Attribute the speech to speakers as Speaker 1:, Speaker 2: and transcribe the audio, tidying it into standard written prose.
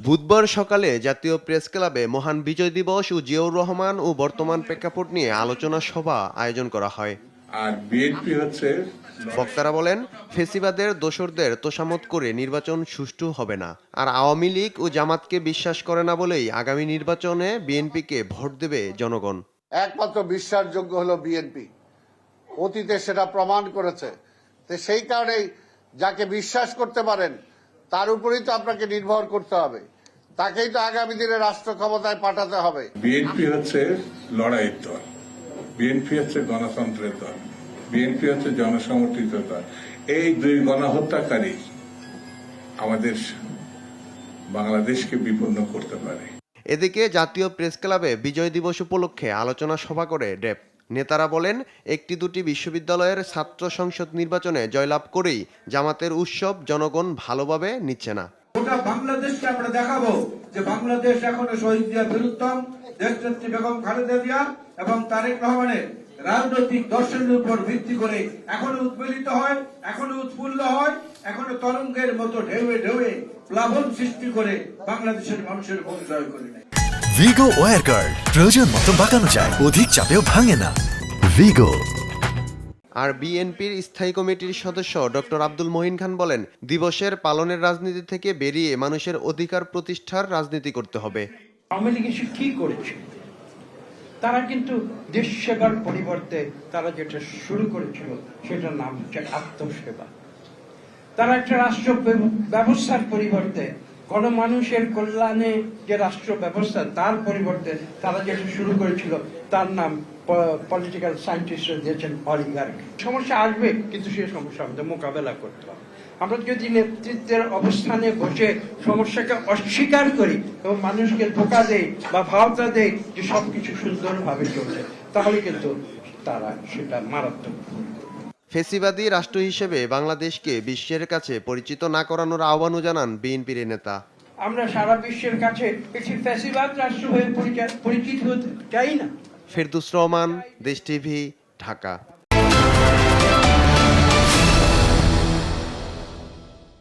Speaker 1: বুধবার সকালে জাতীয় প্রেস ক্লাবে মহান বিজয় দিবস ও জিয়াউর রহমান ও বর্তমান প্রেক্ষাপট নিয়ে আলোচনা সভা আয়োজন করা হয়।
Speaker 2: আর বিএনপি হচ্ছে
Speaker 1: বক্তারা বলেন, ফেসিবাদের দোসরদের তোষামত করে নির্বাচন সুষ্ঠু হবে না, আর আওয়ামী লীগ ও জামাতকে বিশ্বাস করে না বলেই আগামী নির্বাচনে বিএনপিকে ভোট দেবে জনগণ।
Speaker 3: একমাত্র বিশ্বাসযোগ্য হলো বিএনপি, অতীতে সেটা প্রমাণ করেছে। তো সেই কারণেই যাকে বিশ্বাস করতে পারেন তার উপরেই তো আপনাকে নির্ভর করতে হবে, তাকেই তো আগামী দিনে রাষ্ট্র ক্ষমতায় পাঠাতে হবে।
Speaker 2: বিএনপি হচ্ছে লড়াইয়ের দল, বিএনপি হচ্ছে গণতন্ত্রের দল, বিএনপি হচ্ছে জনসমর্থিত দল। এই দুই গণহত্যাকারী আমাদের বাংলাদেশকে বিপন্ন করতে পারে।
Speaker 1: এদিকে জাতীয় প্রেস ক্লাবে বিজয় দিবস উপলক্ষে আলোচনা সভা করে ডেপ নেতারা বলেন, একটি দুটি বিশ্ববিদ্যালয়ের ছাত্র সংসদ নির্বাচনে জয়লাভ করেই জামাতের উৎসব জনগণ ভালোভাবে নিচ্ছে না।
Speaker 4: গোটা বাংলাদেশকে আমরা দেখাবো যে বাংলাদেশ এখনো শহীদ জিয়া বীরুত্তম, দেশনেত্রী বেগম খালেদা জিয়া এবং তারেক রহমানের রাজনৈতিক দর্শনের উপর ভিত্তি করে এখনো উদ্বেলিত হয়, এখনো উৎফুল্ল হয়, এখনো তরঙ্গের মতো ঢেউয়ে ঢেউয়ে প্লাবন সৃষ্টি করে বাংলাদেশের মানুষের মন জয় করে নেয়।
Speaker 5: ভিগো ওয়্যার গার্ড প্রয়োজন মতো বাঁকানো যায়, অধিক চাপেও ভাঙে না। ভিগো।
Speaker 1: আর বিএনপির স্থায়ী কমিটির সদস্য ডক্টর আব্দুল মহিন খান বলেন, দিবসের পালনের রাজনীতি থেকে বেরিয়ে মানুষের অধিকার প্রতিষ্ঠার রাজনীতি করতে হবে।
Speaker 6: আওয়ামী লীগ এসে কি করেছে? তারা কিন্তু দেশ সেবার পরিবর্তে তারা যেটা শুরু করেছিল সেটার নাম হচ্ছে আত্মসেবা। তারা একটা রাষ্ট্র ব্যবস্থার পরিবর্তে গণমানুষের কল্যাণে যে রাষ্ট্র ব্যবস্থা তার পরিবর্তে তারা যেটা শুরু করেছিল তার নাম পলিটিক্যাল সায়েন্টিস্টরা দিয়েছেন অলিগার্কি। সমস্যা আসবে, কিন্তু সেই সমস্যা আমাদের মোকাবেলা করতে হবে। আমরা যদি নেতৃত্বের অবস্থানে বসে সমস্যাকে অস্বীকার করি এবং মানুষকে ধোঁকা দেই বা ভাবনা দেই যে সবকিছু সুন্দরভাবে চলছে, তাহলে কিন্তু তারা সেটা মারাত্মক।
Speaker 1: ফেসিবাদী রাষ্ট্র হিসেবে বাংলাদেশকে বিশ্বের কাছে পরিচিত না করানোর আহ্বানও জানান বিএনপির নেতা।
Speaker 6: আমরা সারা বিশ্বের কাছে একটি ফ্যাসিবাদ রাষ্ট্র হয়ে পরিচিত হতে চাই না।
Speaker 1: ফেরদৌস রহমান, দেশ টিভি, ঢাকা।